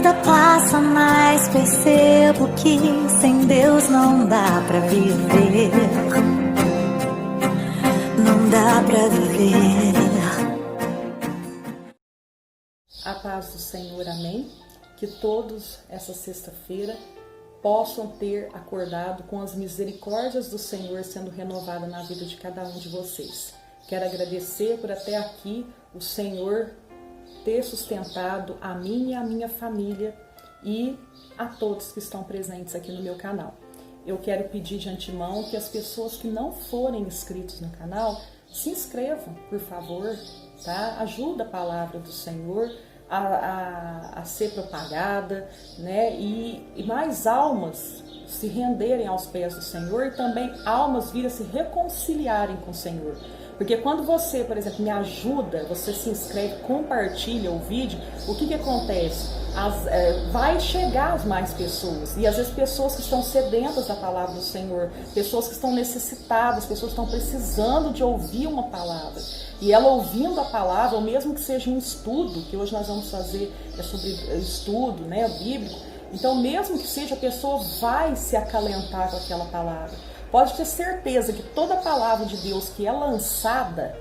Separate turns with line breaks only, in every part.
vida passa, mas percebo que sem Deus não dá pra viver. Não dá pra viver.
A paz do Senhor, amém? Que todos, essa sexta-feira, possam ter acordado com as misericórdias do Senhor sendo renovada na vida de cada um de vocês. Quero agradecer por até aqui o Senhor ter sustentado a mim e a minha família e a todos que estão presentes aqui no meu canal. Eu quero pedir de antemão que as pessoas que não forem inscritos no canal se inscrevam, por favor, tá? Ajuda a palavra do Senhor a ser propagada, né? E mais almas se renderem aos pés do Senhor e também almas virem a se reconciliarem com o Senhor. Porque quando você, por exemplo, me ajuda, você se inscreve, compartilha o vídeo, o que acontece? Vai chegar às mais pessoas. E às vezes pessoas que estão sedentas da palavra do Senhor, pessoas que estão necessitadas, pessoas que estão precisando de ouvir uma palavra. E ela ouvindo a palavra, ou mesmo que seja um estudo, que hoje nós vamos fazer sobre estudo, né, bíblico, então mesmo que seja, a pessoa vai se acalentar com aquela palavra. Pode ter certeza que toda palavra de Deus que é lançada,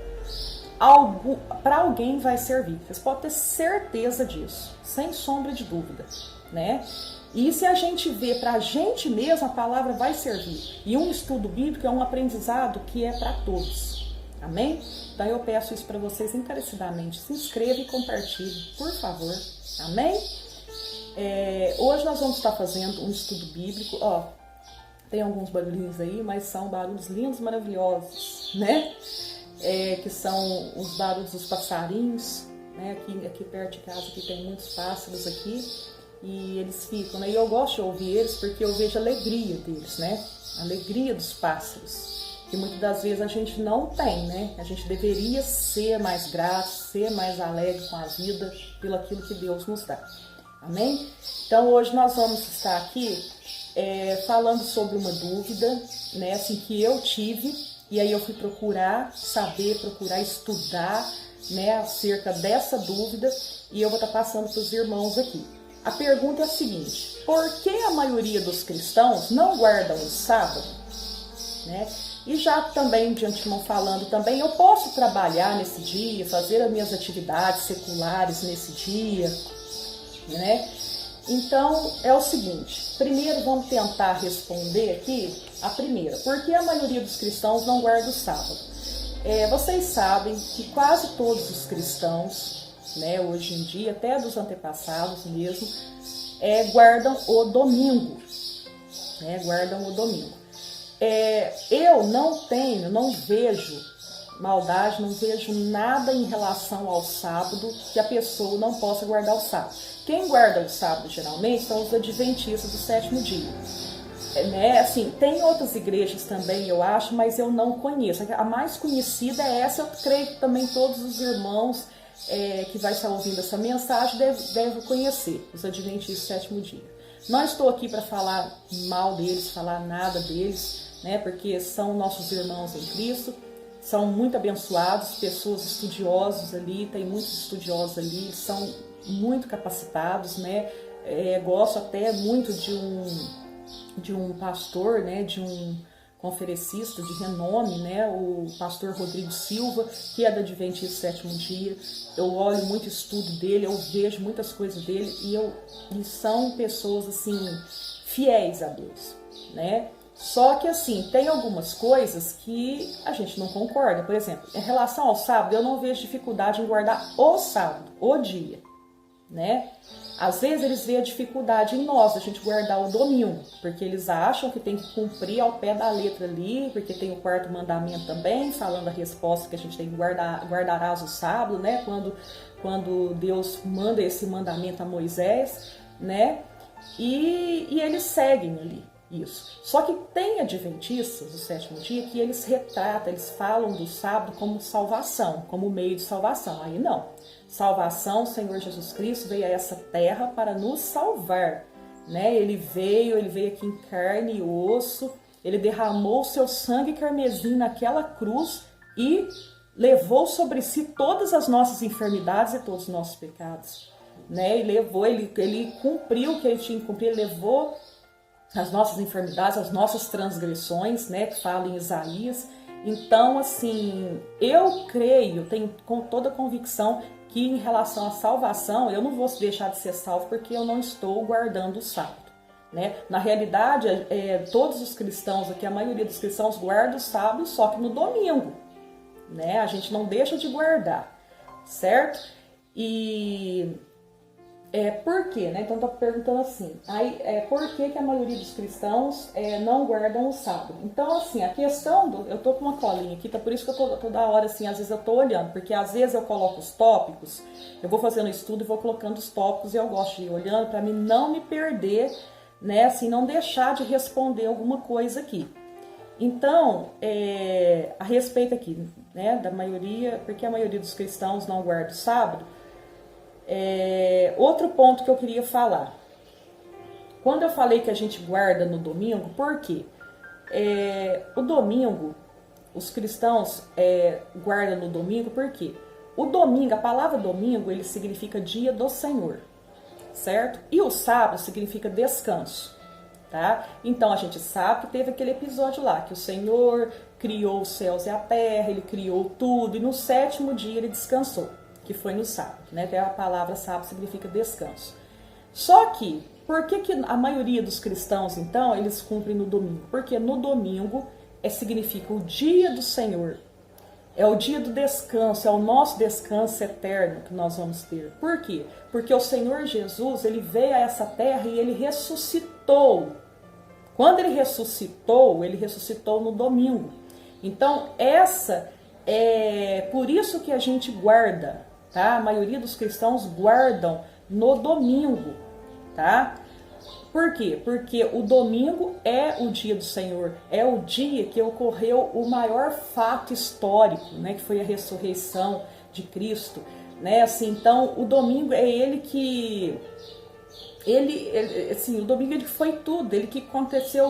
para alguém vai servir. Vocês podem ter certeza disso, sem sombra de dúvida, né? E se a gente vê para a gente mesmo, a palavra vai servir. E um estudo bíblico é um aprendizado que é para todos. Amém? Então eu peço isso para vocês encarecidamente. Se inscreva e compartilhe, por favor. Amém? Hoje nós vamos estar fazendo um estudo bíblico. Tem alguns barulhinhos aí, mas são barulhos lindos, maravilhosos, né? Que são os barulhos dos passarinhos, né? Aqui perto de casa aqui tem muitos pássaros aqui e eles ficam, né? E eu gosto de ouvir eles porque eu vejo a alegria deles, né? A alegria dos pássaros, que muitas das vezes a gente não tem, né? A gente deveria ser mais grato, ser mais alegre com a vida pelo aquilo que Deus nos dá. Amém? Então hoje nós vamos estar aqui falando sobre uma dúvida, né, assim, que eu tive, e aí eu fui procurar saber, procurar estudar, né, acerca dessa dúvida, e eu vou estar passando para os irmãos aqui. A pergunta é a seguinte: por que a maioria dos cristãos não guardam o sábado? Né? E já também, de antemão falando também, eu posso trabalhar nesse dia, fazer as minhas atividades seculares nesse dia, né? Então, é o seguinte, primeiro vamos tentar responder aqui a primeira. Por que a maioria dos cristãos não guarda o sábado? Vocês sabem que quase todos os cristãos, né, hoje em dia, até dos antepassados mesmo, guardam o domingo. Né, guardam o domingo. Eu não vejo maldade, não vejo nada em relação ao sábado que a pessoa não possa guardar o sábado. Quem guarda o sábado geralmente são os adventistas do sétimo dia. Né? Assim, tem outras igrejas também, eu acho, mas eu não conheço. A mais conhecida é essa, eu creio que também todos os irmãos que vai estar ouvindo essa mensagem devem conhecer, os adventistas do sétimo dia. Não estou aqui para falar mal deles, falar nada deles, né? Porque são nossos irmãos em Cristo. São muito abençoados, pessoas estudiosas ali, tem muitos estudiosos ali, são muito capacitados, né? Gosto até muito de um pastor, né? De um conferencista de renome, né? O pastor Rodrigo Silva, que é da Adventista Sétimo Dia. Eu olho muito o estudo dele, eu vejo muitas coisas dele e são pessoas assim fiéis a Deus, né? Só que assim, tem algumas coisas que a gente não concorda. Por exemplo, em relação ao sábado, eu não vejo dificuldade em guardar o sábado, o dia, né? Às vezes eles veem a dificuldade em nós, a gente guardar o domingo, porque eles acham que tem que cumprir ao pé da letra ali, porque tem o quarto mandamento também, falando a resposta que a gente tem que guardarás o sábado, né? Quando Deus manda esse mandamento a Moisés, né? E eles seguem ali. Isso. Só que tem adventistas do sétimo dia que eles retratam, eles falam do sábado como salvação, como meio de salvação. Aí não. Salvação, o Senhor Jesus Cristo veio a essa terra para nos salvar, né? Ele veio aqui em carne e osso, ele derramou o seu sangue carmesim naquela cruz e levou sobre si todas as nossas enfermidades e todos os nossos pecados. né? Ele cumpriu o que ele tinha que cumprir, ele levou as nossas enfermidades, as nossas transgressões, né? Que fala em Isaías. Então, assim, eu creio, tenho com toda a convicção que em relação à salvação, eu não vou deixar de ser salvo porque eu não estou guardando o sábado, né? Na realidade, todos os cristãos aqui, a maioria dos cristãos guarda o sábado só que no domingo, né? A gente não deixa de guardar, certo? E por quê, né? Então, tô perguntando assim, por que a maioria dos cristãos não guardam o sábado? Então, assim, a questão eu tô com uma colinha aqui, tá? Por isso que eu tô toda hora, assim, às vezes eu tô olhando, porque às vezes eu coloco os tópicos, eu vou fazendo estudo e vou colocando os tópicos e eu gosto de ir olhando para mim não me perder, né? Assim, não deixar de responder alguma coisa aqui. Então, a respeito aqui, né, da maioria, porque a maioria dos cristãos não guarda o sábado, outro ponto que eu queria falar. Quando eu falei que a gente guarda no domingo, por quê? O domingo, os cristãos guardam no domingo, por quê? O domingo, a palavra domingo, ele significa dia do Senhor, certo? E o sábado significa descanso, tá? Então a gente sabe que teve aquele episódio lá, que o Senhor criou os céus e a terra, ele criou tudo, e no 7º dia ele descansou, que foi no sábado, né? A palavra sábado significa descanso. Só que, por que a maioria dos cristãos, então, eles cumprem no domingo? Porque no domingo significa o dia do Senhor, é o dia do descanso, é o nosso descanso eterno que nós vamos ter. Por quê? Porque o Senhor Jesus, ele veio a essa terra e ele ressuscitou. Quando ele ressuscitou no domingo. Então, por isso que a gente guarda, tá? A maioria dos cristãos guardam no domingo, tá? Por quê? Porque o domingo é o dia do Senhor, é o dia que ocorreu o maior fato histórico, né? Que foi a ressurreição de Cristo, né? Assim, então, o domingo é o domingo ele foi tudo, ele que aconteceu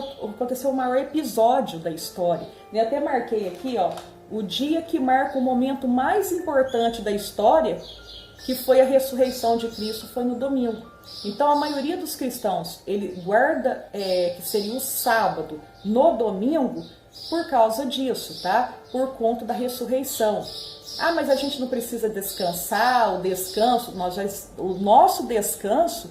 o maior episódio da história. Eu até marquei aqui, ó, o dia que marca o momento mais importante da história, que foi a ressurreição de Cristo, foi no domingo. Então a maioria dos cristãos, ele guarda, que seria o sábado, no domingo, por causa disso, tá? Por conta da ressurreição. Ah, mas a gente não precisa descansar, o nosso descanso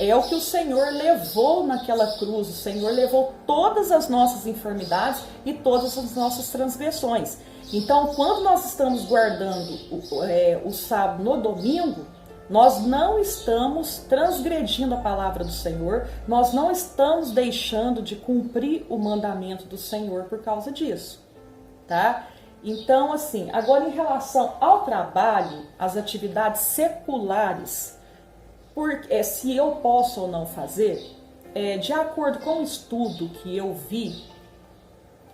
é o que o Senhor levou naquela cruz. O Senhor levou todas as nossas enfermidades e todas as nossas transgressões. Então, quando nós estamos guardando o sábado no domingo, nós não estamos transgredindo a palavra do Senhor, nós não estamos deixando de cumprir o mandamento do Senhor por causa disso, tá? Então, assim, agora em relação ao trabalho, às atividades seculares, se eu posso ou não fazer, de acordo com o estudo que eu vi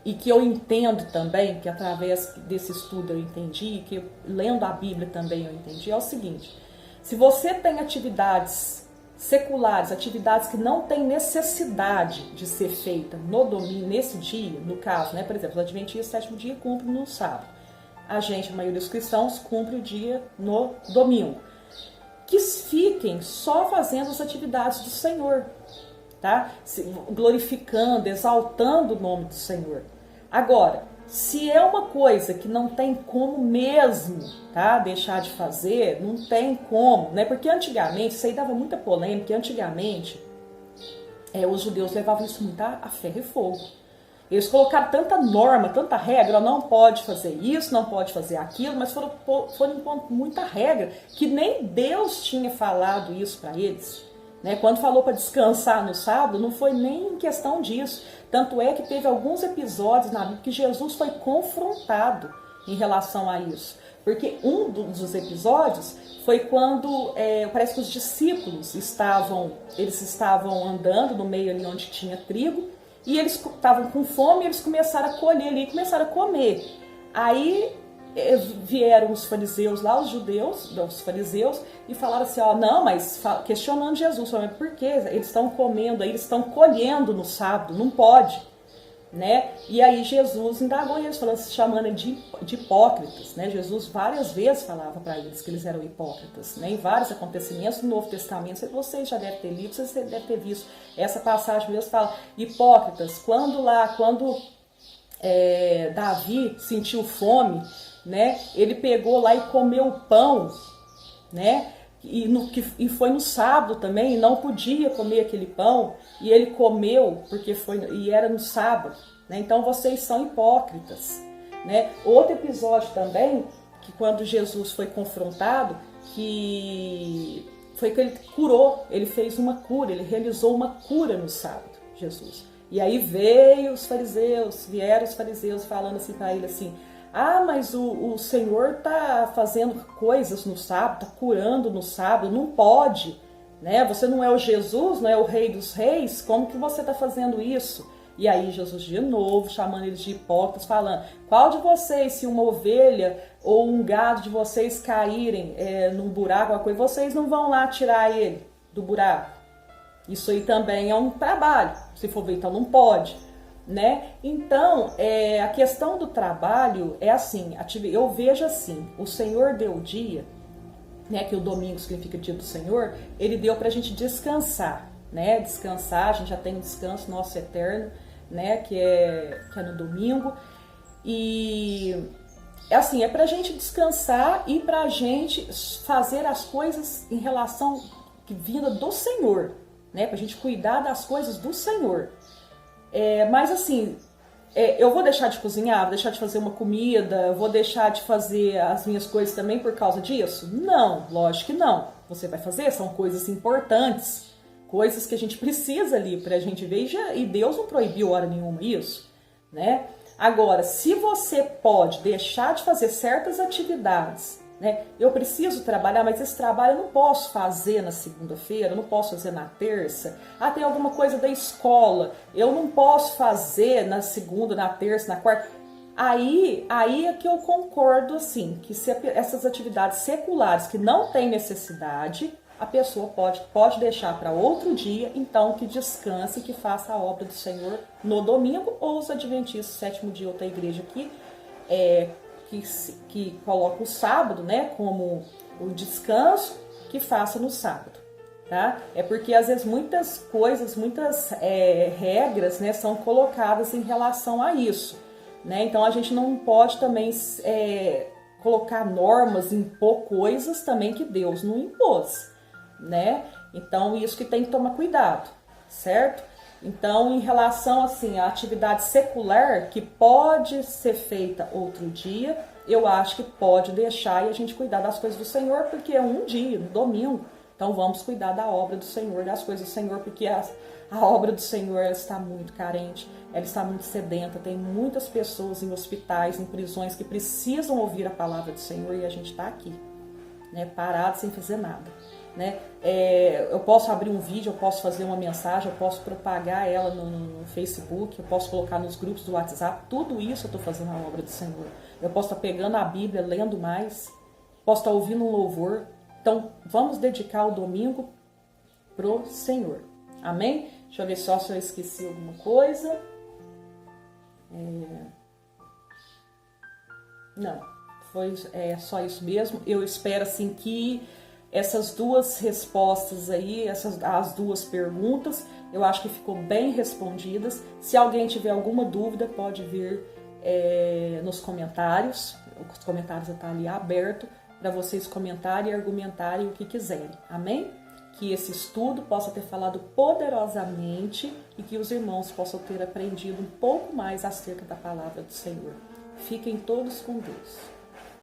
e que eu entendo também, que através desse estudo eu entendi, que lendo a Bíblia também eu entendi, é o seguinte: se você tem atividades seculares, atividades que não têm necessidade de ser feita no domingo, nesse dia, no caso, né, por exemplo, os adventistas, 7º dia cumpre no sábado. A maioria dos cristãos, cumpre o dia no domingo. Que fiquem só fazendo as atividades do Senhor, tá? Glorificando, exaltando o nome do Senhor. Agora, se é uma coisa que não tem como mesmo, tá, deixar de fazer, não tem como, né? Porque antigamente, isso aí dava muita polêmica, antigamente os judeus levavam isso muito a ferro e fogo. Eles colocaram tanta norma, tanta regra, não pode fazer isso, não pode fazer aquilo, mas foram impondo muita regra, que nem Deus tinha falado isso para eles, né? Quando falou para descansar no sábado, não foi nem em questão disso. Tanto é que teve alguns episódios na Bíblia que Jesus foi confrontado em relação a isso. Porque um dos episódios foi quando, parece que os discípulos estavam andando no meio ali onde tinha trigo, e eles estavam com fome, e eles começaram a colher ali, começaram a comer. Aí vieram os fariseus lá, os fariseus, e falaram assim, mas questionando Jesus, mas por que eles estão comendo aí, eles estão colhendo no sábado, não pode, né? E aí Jesus indagou eles, falando, chamando de hipócritas, né? Jesus várias vezes falava para eles que eles eram hipócritas, né? Em vários acontecimentos do Novo Testamento, vocês já devem ter lido, vocês devem ter visto essa passagem mesmo, fala, hipócritas, quando Davi sentiu fome, né? Ele pegou lá e comeu pão, né? E foi no sábado também, e não podia comer aquele pão, e ele comeu e era no sábado, né? Então vocês são hipócritas, né? Outro episódio também, que quando Jesus foi confrontado, que foi que ele curou, ele fez uma cura, ele realizou uma cura no sábado, Jesus. E aí vieram os fariseus falando assim para ele assim, mas o Senhor está fazendo coisas no sábado, está curando no sábado, não pode, né? Você não é o Jesus, não é o Rei dos Reis, como que você está fazendo isso? E aí Jesus de novo, chamando eles de hipócritas, falando, qual de vocês, se uma ovelha ou um gado de vocês caírem num buraco, alguma coisa, vocês não vão lá tirar ele do buraco? Isso aí também é um trabalho, se for ver, então não pode. Né? Então, a questão do trabalho é assim, eu vejo assim, o Senhor deu o dia, né, que o domingo significa dia do Senhor, ele deu pra gente descansar, né? Descansar, a gente já tem um descanso nosso eterno, né, que é no domingo, e assim, é pra gente descansar e pra gente fazer as coisas em relação que vinda do Senhor, né, pra gente cuidar das coisas do Senhor. Mas assim, eu vou deixar de cozinhar, vou deixar de fazer uma comida, vou deixar de fazer as minhas coisas também por causa disso? Não, lógico que não. Você vai fazer, são coisas importantes, coisas que a gente precisa ali pra gente ver, e Deus não proibiu hora nenhuma isso, né? Agora, se você pode deixar de fazer certas atividades, né? Eu preciso trabalhar, mas esse trabalho eu não posso fazer na segunda-feira, eu não posso fazer na terça. Tem alguma coisa da escola, eu não posso fazer na segunda, na terça, na quarta. Aí é que eu concordo, assim, que se essas atividades seculares que não tem necessidade, a pessoa pode deixar para outro dia, então que descanse e que faça a obra do Senhor no domingo, ou os adventistas, sétimo dia, outra igreja aqui, que coloca o sábado, né, como o descanso, que faça no sábado, tá? É porque às vezes muitas coisas, muitas regras, né, são colocadas em relação a isso, né? Então a gente não pode também colocar normas, impor coisas também que Deus não impôs, né? Então isso que tem que tomar cuidado, certo? Então, em relação assim, à atividade secular, que pode ser feita outro dia, eu acho que pode deixar e a gente cuidar das coisas do Senhor, porque é um dia, no domingo. Então, vamos cuidar da obra do Senhor, das coisas do Senhor, porque a obra do Senhor ela está muito carente, ela está muito sedenta. Tem muitas pessoas em hospitais, em prisões, que precisam ouvir a palavra do Senhor e a gente está aqui, né, parado sem fazer nada. Né? Eu posso abrir um vídeo, eu posso fazer uma mensagem, eu posso propagar ela no Facebook, eu posso colocar nos grupos do WhatsApp, tudo isso eu estou fazendo a obra do Senhor. Eu posso estar pegando a Bíblia, lendo mais, posso estar ouvindo um louvor. Então vamos dedicar o domingo pro Senhor, amém? Deixa eu ver só se eu esqueci alguma coisa. Não, foi só isso mesmo. Eu espero assim que essas duas respostas aí, as duas perguntas, eu acho que ficou bem respondidas. Se alguém tiver alguma dúvida, pode vir nos comentários. Os comentários estão ali abertos para vocês comentarem e argumentarem o que quiserem. Amém? Que esse estudo possa ter falado poderosamente e que os irmãos possam ter aprendido um pouco mais acerca da palavra do Senhor. Fiquem todos com Deus.